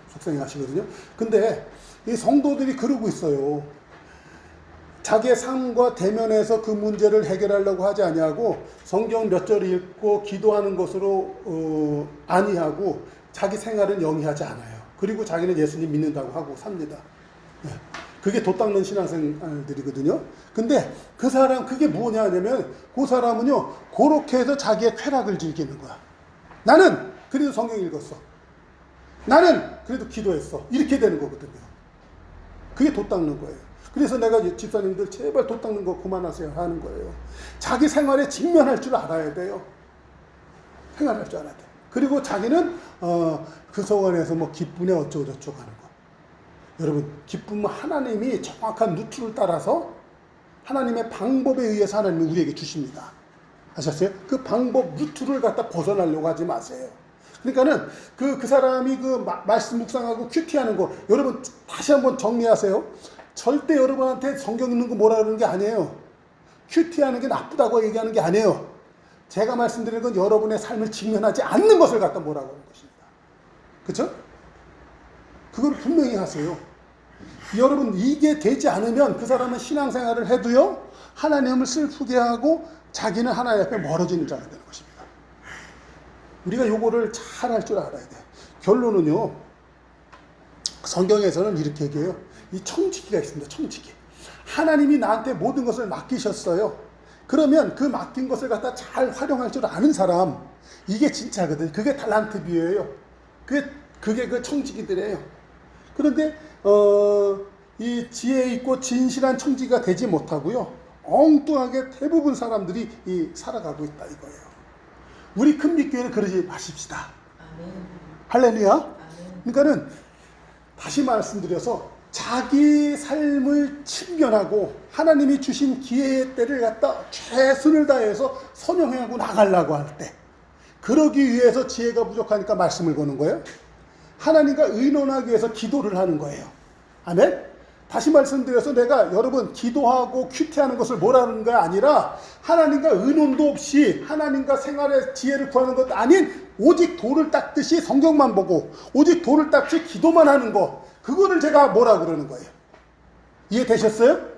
속상해 하시거든요. 근데 이 성도들이 그러고 있어요. 자기의 삶과 대면해서 그 문제를 해결하려고 하지 아니하고 성경 몇 절 읽고 기도하는 것으로 아니하고 자기 생활은 영위하지 않아요. 그리고 자기는 예수님 믿는다고 하고 삽니다. 네. 그게 돛 닦는 신앙생활들이거든요. 근데 그 사람 그게 뭐냐 하냐면 그 사람은요 그렇게 해서 자기의 쾌락을 즐기는 거야. 나는 그래도 성경 읽었어. 나는 그래도 기도했어. 이렇게 되는 거거든요. 그게 돛 닦는 거예요. 그래서 내가 집사님들 제발 돛 닦는 거 그만하세요 하는 거예요. 자기 생활에 직면할 줄 알아야 돼요. 생활할 줄 알아야 돼. 그리고 자기는 그 소원에서 뭐 기쁨에 어쩌고저쩌고 하는 거. 여러분, 기쁨은 하나님이 정확한 루트를 따라서 하나님의 방법에 의해서 하나님이 우리에게 주십니다. 아셨어요? 그 방법 루트를 갖다 벗어나려고 하지 마세요. 그러니까는 그 사람이 그 말씀 묵상하고 큐티하는 거 여러분 다시 한번 정리하세요. 절대 여러분한테 성경 읽는 거 뭐라 그러는 게 아니에요. 큐티하는 게 나쁘다고 얘기하는 게 아니에요. 제가 말씀드리는 건 여러분의 삶을 직면하지 않는 것을 갖다 뭐라고 하는 것입니다. 그렇죠? 그걸 분명히 하세요. 여러분 이게 되지 않으면 그 사람은 신앙생활을 해도요 하나님을 슬프게 하고 자기는 하나님 앞에 멀어지는 자가 되는 것입니다. 우리가 요거를 잘 할 줄 알아야 돼요. 결론은요 성경에서는 이렇게 얘기해요. 이 청지기가 있습니다. 청지기. 하나님이 나한테 모든 것을 맡기셨어요. 그러면 그 맡긴 것을 갖다 잘 활용할 줄 아는 사람, 이게 진짜거든. 그게 달란트 비유예요. 그게 그 청지기들이에요. 그런데 이 지혜 있고 진실한 청지기가 되지 못하고요, 엉뚱하게 대부분 사람들이 살아가고 있다 이거예요. 우리 큰빛교회는 그러지 마십시다. 아멘. 할렐루야. 아멘. 그러니까는 다시 말씀드려서 자기 삶을 침견하고 하나님이 주신 기회의 때를 갖다 최선을 다해서 선용하고 나가려고 할 때, 그러기 위해서 지혜가 부족하니까 말씀을 거는 거예요. 하나님과 의논하기 위해서 기도를 하는 거예요. 아멘. 다시 말씀드려서 내가 여러분 기도하고 큐티하는 것을 뭐라는 게 아니라 하나님과 의논도 없이 하나님과 생활의 지혜를 구하는 것 아닌 오직 돌을 닦듯이 성경만 보고 오직 돌을 닦듯이 기도만 하는 거, 그거를 제가 뭐라 그러는 거예요. 이해되셨어요?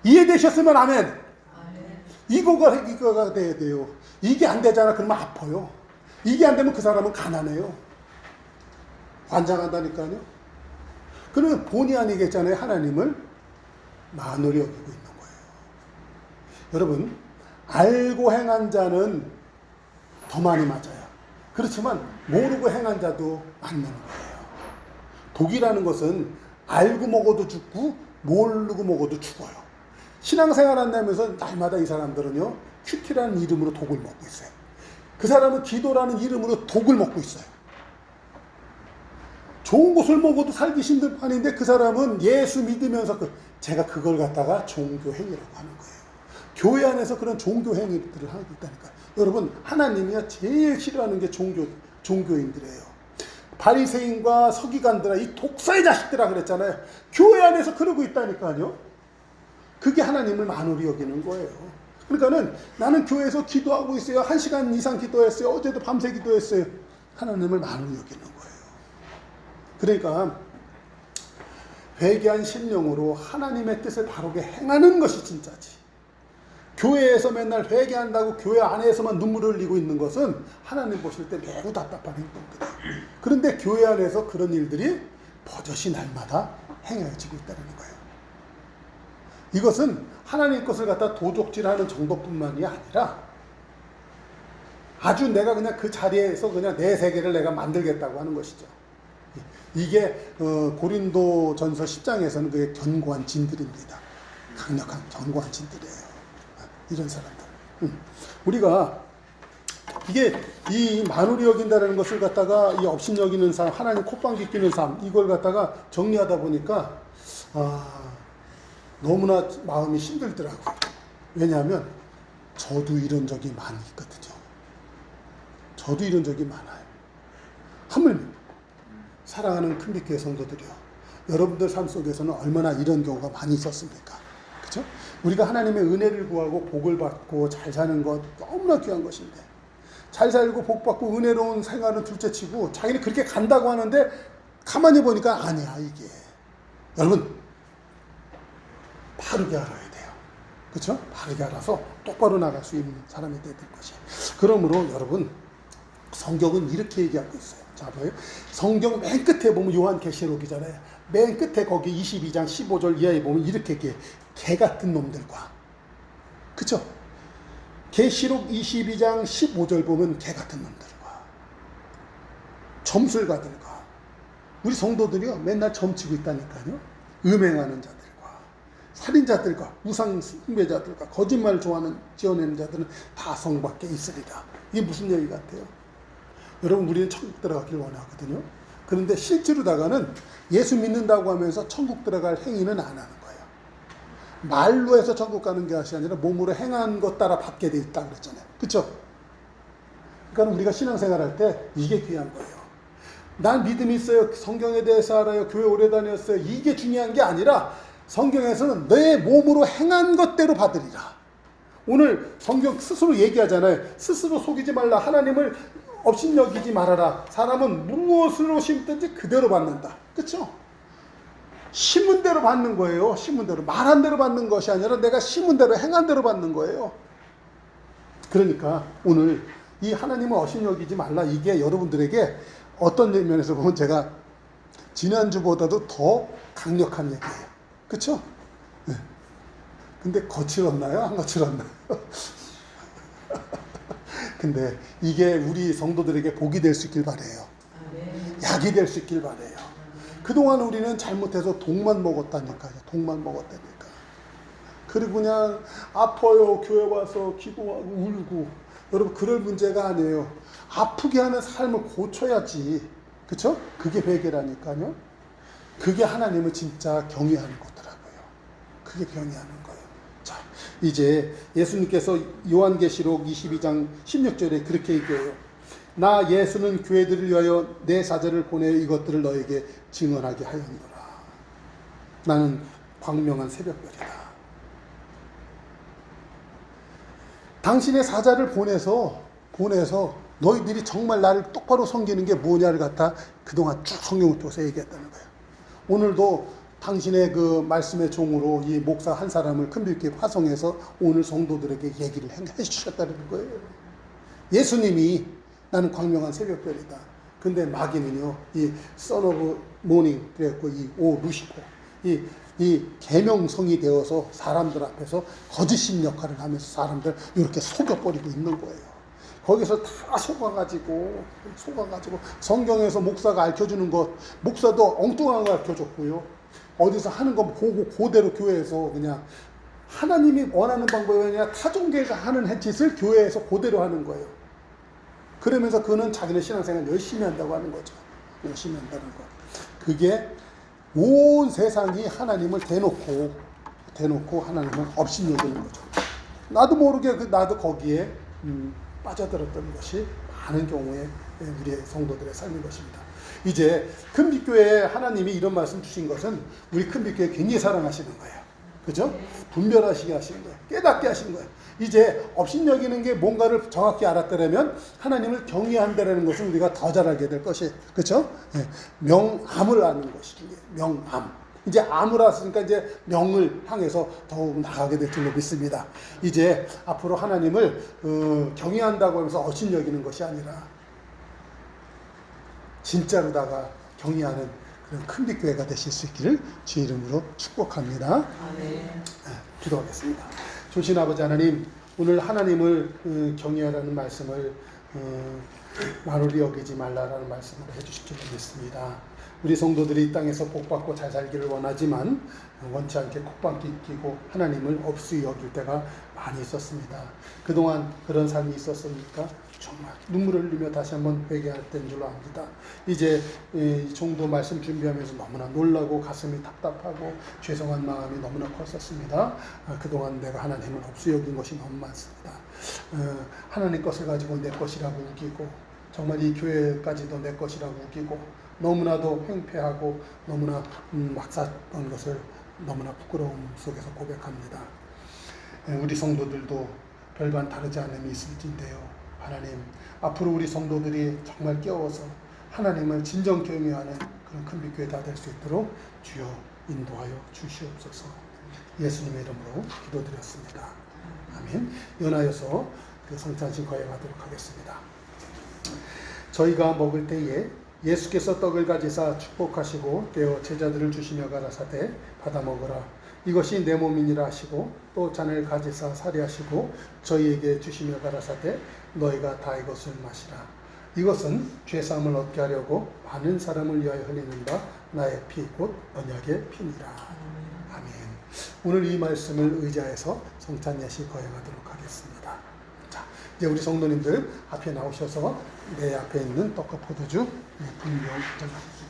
이해되셨으면 아멘. 이거가 돼야 돼요. 이게 안 되잖아 그러면 아파요. 이게 안 되면 그 사람은 가난해요. 환장한다니까요. 그러면 본의 아니게 있잖아요. 하나님을 만홀히 여기고 있는 거예요. 여러분, 알고 행한 자는 더 많이 맞아요. 그렇지만 모르고 행한 자도 맞는 거예요. 독이라는 것은 알고 먹어도 죽고 모르고 먹어도 죽어요. 신앙생활 한다면서 날마다 이 사람들은요, 큐티라는 이름으로 독을 먹고 있어요. 그 사람은 기도라는 이름으로 독을 먹고 있어요. 좋은 것을 먹어도 살기 힘들 판인데 그 사람은 예수 믿으면서 제가 그걸 갖다가 종교행위라고 하는 거예요. 교회 안에서 그런 종교행위들을 하고 있다니까요. 여러분, 하나님이 제일 싫어하는 게 종교인들이에요. 바리새인과 서기관들아, 이 독사의 자식들아 그랬잖아요. 교회 안에서 그러고 있다니까요. 그게 하나님을 만홀히 여기는 거예요. 그러니까는 나는 교회에서 기도하고 있어요. 1시간 이상 기도했어요. 어제도 밤새 기도했어요. 하나님을 만홀히 여기는 거예요. 그러니까 회개한 심령으로 하나님의 뜻을 바르게 행하는 것이 진짜지. 교회에서 맨날 회개한다고 교회 안에서만 눈물을 흘리고 있는 것은 하나님 보실 때 매우 답답한 행동들이에요. 그런데 교회 안에서 그런 일들이 버젓이 날마다 행해지고 있다는 거예요. 이것은 하나님 것을 갖다 도적질하는 정도뿐만이 아니라 아주 내가 그냥 그 자리에서 그냥 내 세계를 내가 만들겠다고 하는 것이죠. 이게 고린도전서 10장에서는 그게 견고한 진들입니다. 강력한 견고한 진들이에요. 이런 사람들. 우리가 이게 이 만홀히 여긴다는 것을 갖다가 이 업신 여기는 삶, 하나님 콧방귀 끼는 삶, 이걸 갖다가 정리하다 보니까 너무나 마음이 힘들더라고요. 왜냐하면 저도 이런 적이 많이 있거든요. 저도 이런 적이 많아요. 하물며 사랑하는 큰빛교회 성도들이요, 여러분들 삶 속에서는 얼마나 이런 경우가 많이 있었습니까? 그렇죠? 우리가 하나님의 은혜를 구하고 복을 받고 잘 사는 것 너무나 귀한 것인데, 잘 살고 복 받고 은혜로운 생활은 둘째치고 자기는 그렇게 간다고 하는데 가만히 보니까 아니야 이게. 여러분, 바르게 알아야 돼요. 그렇죠? 바르게 알아서 똑바로 나갈 수 있는 사람이 돼야 될 것이에요. 그러므로 여러분, 성경은 이렇게 얘기하고 있어요. 자, 봐요. 성경 맨 끝에 보면 요한계시록이잖아요. 맨 끝에 거기 22장 15절 이하에 보면 이렇게 얘기해. 개 같은 놈들과. 그쵸? 계시록 22장 15절 보면 개 같은 놈들과 점술가들과. 우리 성도들이요 맨날 점치고 있다니까요. 음행하는 자들과 살인자들과 우상 숭배자들과 거짓말 좋아하는 지어내는 자들은 다 성 밖에 있으리라. 이게 무슨 얘기 같아요? 여러분, 우리는 천국 들어가길 원하거든요. 그런데 실제로다가는 예수 믿는다고 하면서 천국 들어갈 행위는 안 하는 거예요. 말로 해서 천국 가는 것이 아니라 몸으로 행한 것 따라 받게 돼 있다 그랬잖아요. 그렇죠? 그러니까 우리가 신앙생활 할 때 이게 귀한 거예요. 난 믿음이 있어요. 성경에 대해서 알아요. 교회 오래 다녔어요. 이게 중요한 게 아니라 성경에서는 내 몸으로 행한 것대로 받으리라. 오늘 성경 스스로 얘기하잖아요. 스스로 속이지 말라. 하나님을 업신여기지 말아라. 사람은 무엇으로 심든지 그대로 받는다. 그렇죠? 심은 대로 받는 거예요. 심은 대로. 말한 대로 받는 것이 아니라 내가 심은 대로 행한 대로 받는 거예요. 그러니까 오늘 이 하나님을 업신여기지 말라, 이게 여러분들에게 어떤 면에서 보면 제가 지난주보다도 더 강력한 얘기예요. 그렇죠? 네. 근데 거칠었나요? 안 거칠었나요? 근데 이게 우리 성도들에게 복이 될 수 있길 바래요. 약이 될 수 있길 바래요. 그동안 우리는 잘못해서 독만 먹었다니까요. 독만 먹었다니까. 그리고 그냥 아파요. 교회 와서 기도하고 울고. 여러분 그럴 문제가 아니에요. 아프게 하는 삶을 고쳐야지. 그쵸? 그게 회개라니까요. 그게 하나님을 진짜 경외하는 거더라고요. 그게 경외하는 거예요. 자, 이제 예수님께서 요한계시록 22장 16절에 그렇게 얘기해요. 나 예수는 교회들을 위하여 내 사자를 보내 이것들을 너에게 증언하게 하였노라. 나는 광명한 새벽별이다. 당신의 사자를 보내서 너희들이 정말 나를 똑바로 섬기는 게 뭐냐를 갖다 그동안 쭉 성경을 통해서 얘기했다는 거예요. 오늘도 당신의 그 말씀의 종으로 이 목사 한 사람을 큰빛교회 파송해서 오늘 성도들에게 얘기를 해주셨다는 거예요. 예수님이 나는 광명한 새벽별이다. 근데 마귀는요, 이 Son of Morning, 그래갖고 이 오 루시코, 이 계명성이 되어서 사람들 앞에서 거짓신 역할을 하면서 사람들 이렇게 속여버리고 있는 거예요. 거기서 다 속아가지고 성경에서 목사가 알려주는 것, 목사도 엉뚱한 거 알려줬고요. 어디서 하는 거 보고 그대로 교회에서 그냥 하나님이 원하는 방법이 아니라 타종교가 하는 짓을 교회에서 그대로 하는 거예요. 그러면서 그는 자기는 신앙생활 열심히 한다고 하는 거죠. 열심히 한다는 거. 그게 온 세상이 하나님을 대놓고 하나님을 업신여기는 거죠. 나도 모르게 나도 거기에 빠져들었던 것이 많은 경우에 우리의 성도들의 삶인 것입니다. 이제 큰빛교회에 하나님이 이런 말씀 주신 것은 우리 큰빛교회 굉장히 사랑하시는 거예요. 그죠? 분별하시게 하시는 거예요. 깨닫게 하시는 거예요. 이제 업신여기는 게 뭔가를 정확히 알았다면 하나님을 경외한다는 것을 우리가 더 잘 알게 될 것이, 그렇죠? 네. 명암을 아는 것이죠. 명암. 이제 암을 알았으니까 이제 명을 향해서 더욱 나가게 될 줄로 믿습니다. 이제 앞으로 하나님을 경외한다고 하면서 업신여기는 것이 아니라 진짜로다가 경외하는 그런 큰빛교회가 되실 수 있기를 주의 이름으로 축복합니다. 네, 기도하겠습니다. 조신 아버지 하나님, 오늘 하나님을 경외하라는 말씀을 만홀히 여기지 말라라는 말씀을 해주실 줄 믿습니다. 우리 성도들이 이 땅에서 복받고 잘 살기를 원하지만 원치 않게 콧방귀 끼고 하나님을 없이 여길 때가 많이 있었습니다. 그동안 그런 삶이 있었습니까? 정말 눈물을 흘리며 다시 한번 회개할 때인 줄로 압니다. 이제 이 정도 말씀 준비하면서 너무나 놀라고 가슴이 답답하고 죄송한 마음이 너무나 컸었습니다. 그동안 내가 하나님을 없이 여긴 것이 너무 많습니다. 하나님 것을 가지고 내 것이라고 우기고 정말 이 교회까지도 내 것이라고 우기고 너무나도 횡패하고 너무나 막쌌던 것을 너무나 부끄러움 속에서 고백합니다. 우리 성도들도 별반 다르지 않음이 있을진데요. 하나님, 앞으로 우리 성도들이 정말 깨워서 하나님을 진정 경외하는 그런 큰빛교회 다 될 수 있도록 주여 인도하여 주시옵소서. 예수님의 이름으로 기도드렸습니다. 아멘. 연하여서 그 성찬식 거행하도록 하겠습니다. 저희가 먹을 때에 예수께서 떡을 가지사 축복하시고 떼어 제자들을 주시며 가라사대 받아 먹으라. 이것이 내 몸이니라 하시고 또 잔을 가지사 사리하시고 저희에게 주시며 가라사대 너희가 다 이것을 마시라. 이것은 죄사함을 얻게 하려고 많은 사람을 위하여 흘리는 바 나의 피 곧 언약의 피니라. 아멘. 오늘 이 말씀을 의지하여서 성찬 예식 거행하도록 하겠습니다. 자, 이제 우리 성도님들 앞에 나오셔서 내 앞에 있는 떡과 포도주 분명 전하십시오.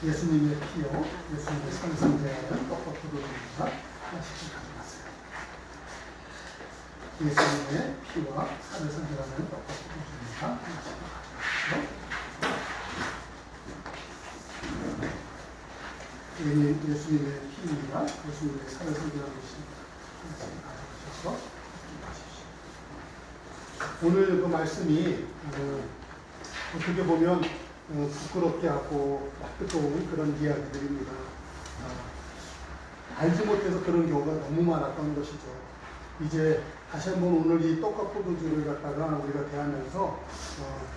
예수님의 피요, 예수님의 상승제하는 떡과 포도주입니다. 하나씩 가져가세요. 예수님의 피와 살을 상징하는 떡과 포도주입니다. 하나씩 가져가세요. 예수님의 피입니다. 예수님의 살을 상징하는 것입니다. 하나씩 가져가셔서 가십시오. 오늘 그 말씀이 어떻게 보면 부끄럽게 하고 뜻좋은 그런 이야기들입니다. 알지 못해서 그런 경우가 너무 많았던 것이죠. 이제 다시 한번 오늘 이 떡과 포도주를 갖다가 우리가 대하면서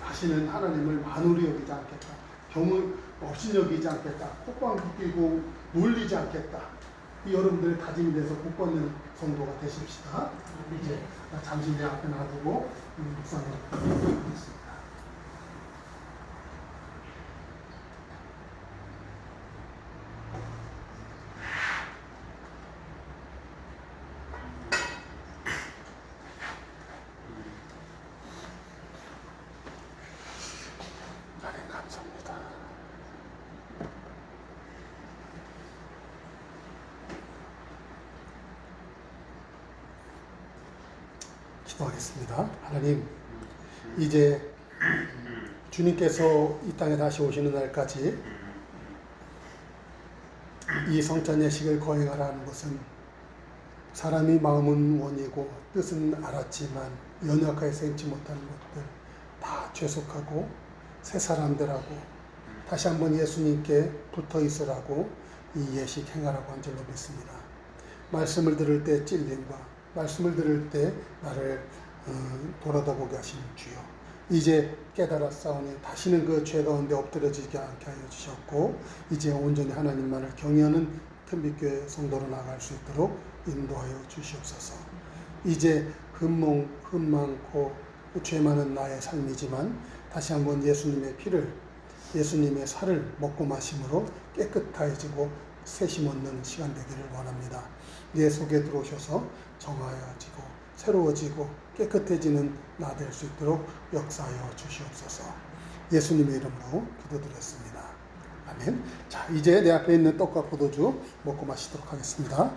다시는 하나님을 만우리 여기지 않겠다. 병을 없이 여기지 않겠다. 콧방 붙이고 놀리지 않겠다. 이 여러분들의 다짐이 돼서 복 받는 성도가 되십시다. 이제 잠시 내 앞에 놔두고 묵상을 하겠습니다. 하나님 감사합니다. 기도하겠습니다. 하나님, 이제 주님께서 이 땅에 다시 오시는 날까지 이 성찬 예식을 거행하라는 것은 사람이 마음은 원이고 뜻은 알았지만 연약하게 생지 못하는 것들 다 죄속하고 새 사람들하고 다시 한번 예수님께 붙어 있으라고 이 예식 행하라고 한 줄로 믿습니다. 말씀을 들을 때 찔림과 말씀을 들을 때 나를 돌아다보게 하시는 주여, 이제 깨달았사오니 다시는 그 죄 가운데 엎드려지지 않게 하여 주셨고 이제 온전히 하나님만을 경외하는 큰빛교회 성도로 나아갈 수 있도록 인도하여 주시옵소서. 이제 흠많고 죄 많은 나의 삶이지만 다시 한번 예수님의 피를, 예수님의 살을 먹고 마심으로 깨끗해지고 새심 얻는 시간 되기를 원합니다. 내 속에 들어오셔서 정하여지고 새로워지고 깨끗해지는 나 될 수 있도록 역사하여 주시옵소서. 예수님의 이름으로 기도드렸습니다. 아멘. 자, 이제 내 앞에 있는 떡과 포도주 먹고 마시도록 하겠습니다.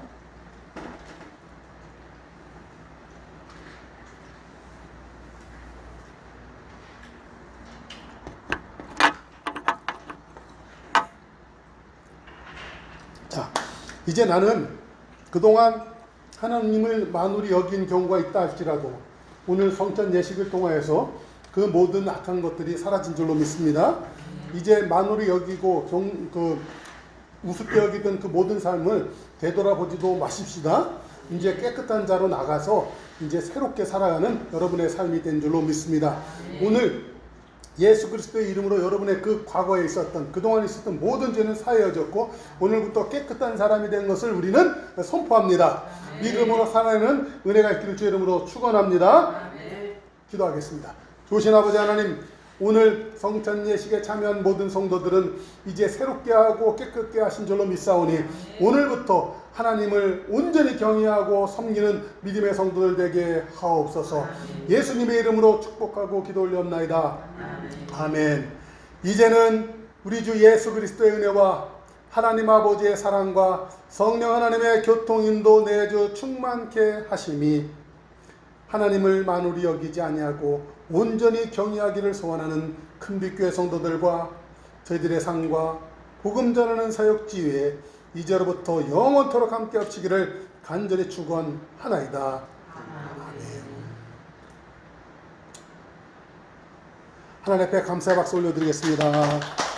자, 이제 나는 그동안 하나님을 만우리 여긴 경우가 있다 할지라도 오늘 성찬 예식을 통하여서 그 모든 악한 것들이 사라진 줄로 믿습니다. 이제 만우리 여기고 우습게 여기던 그 모든 삶을 되돌아보지도 마십시다. 이제 깨끗한 자로 나가서 이제 새롭게 살아가는 여러분의 삶이 된 줄로 믿습니다. 오늘 예수 그리스도의 이름으로 여러분의 그 과거에 있었던, 그동안 있었던 모든 죄는 사해져졌고 오늘부터 깨끗한 사람이 된 것을 우리는 선포합니다. 믿음으로 살아내는 은혜가 있기를 주 이름으로 축원합니다. 기도하겠습니다. 좋으신 아버지 하나님, 오늘 성찬 예식에 참여한 모든 성도들은 이제 새롭게 하고 깨끗게 하신 줄로 믿사오니 오늘부터 하나님을 온전히 경외하고 섬기는 믿음의 성도들 되게 하옵소서. 예수님의 이름으로 축복하고 기도 올렸나이다. 아멘. 이제는 우리 주 예수 그리스도의 은혜와 하나님 아버지의 사랑과 성령 하나님의 교통 인도 내주 충만케 하심이 하나님을 만우리 여기지 아니하고 온전히 경외하기를 소원하는 큰빛교회 성도들과 저희들의 삶과 복음 전하는 사역 지위에 이제로부터 영원토록 함께 합치기를 간절히 축원하나이다. 아멘. 하나님 앞에 감사의 박수 올려드리겠습니다.